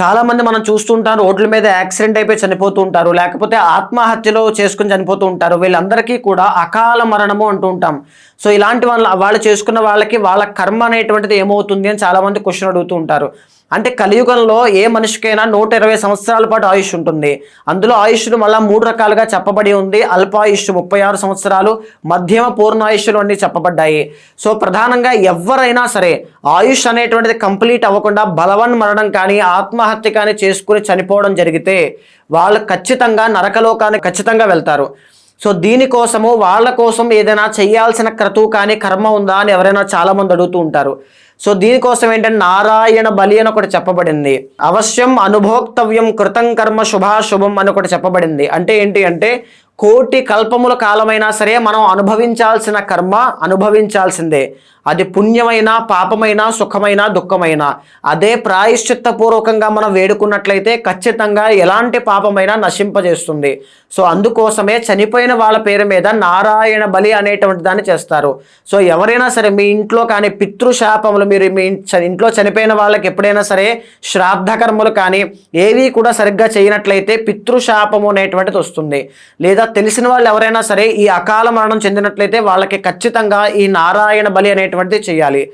చాలా మంది మనం చూస్తుంటాం రోడ్ల మీద యాక్సిడెంట్ అయిపోయి చనిపోతూ ఉంటారు. లేకపోతే ఆత్మహత్యలో చేసుకొని చనిపోతూ ఉంటారు. వీళ్ళందరికీ కూడా అకాల మరణము అంటూ ఉంటాం. సో, ఇలాంటి వాళ్ళు చేసుకున్న వాళ్ళకి వాళ్ళ కర్మ అనేటువంటిది ఏమవుతుంది అని చాలామంది క్వెషన్ అడుగుతూ ఉంటారు. అంటే కలియుగంలో ఏ మనిషికైనా 120 సంవత్సరాల పాటు ఆయుష్ ఉంటుంది. అందులో ఆయుష్‌ను మళ్ళా 3 రకాలుగా చెప్పబడి ఉంది. అల్పాయుష్షు 36 సంవత్సరాలు, మధ్యమ పూర్ణాయుష్షులు అన్నీ చెప్పబడ్డాయి. సో, ప్రధానంగా ఎవ్వరైనా సరే ఆయుష్ అనేటువంటిది కంప్లీట్ అవ్వకుండా బలవన్మరణం కానీ, ఆత్మహత్య కానీ చేసుకొని చనిపోవడం జరిగితే వాళ్ళు ఖచ్చితంగా నరకలోకానికి ఖచ్చితంగా వెళ్తారు. సో, దీనికోసము వాళ్ళ కోసం ఏదైనా చేయాల్సిన క్రతువు కానీ, కర్మ ఉందా అని ఎవరైనా చాలామంది అడుగుతూ ఉంటారు. సో, దీనికోసం ఏంటంటే నారాయణ బలి అని ఒకటి చెప్పబడింది. అవశ్యం అనుభోక్తవ్యం కృతం కర్మ శుభాశుభం అని ఒకటి చెప్పబడింది. అంటే ఏంటి అంటే కోటి కల్పముల కాలమైనా సరే మనం అనుభవించాల్సిన కర్మ అనుభవించాల్సిందే. అది పుణ్యమైన, పాపమైన, సుఖమైన, దుఃఖమైన. అదే ప్రాయశ్చిత్త పూర్వకంగా మనం వేడుకున్నట్లయితే ఖచ్చితంగా ఎలాంటి పాపమైనా నశింపజేస్తుంది. సో, అందుకోసమే చనిపోయిన వాళ్ళ పేరు మీద నారాయణ బలి అనేటువంటి దాన్ని చేస్తారు. సో, ఎవరైనా సరే మీ ఇంట్లో కానీ పితృశాపములు మీరు మీ ఇంట్లో చనిపోయిన వాళ్ళకి ఎప్పుడైనా సరే శ్రాద్ధ కర్మలు కానీ ఏవి కూడా సరిగ్గా చేయనట్లయితే పితృశాపము అనేటువంటిది వస్తుంది. లేదా తెలిసిన వాళ్ళు ఎవరైనా సరే ఈ అకాల మరణం చెందినట్లయితే వాళ్ళకి ఖచ్చితంగా ఈ నారాయణ బలి అనేటువంటిది చేయాలి.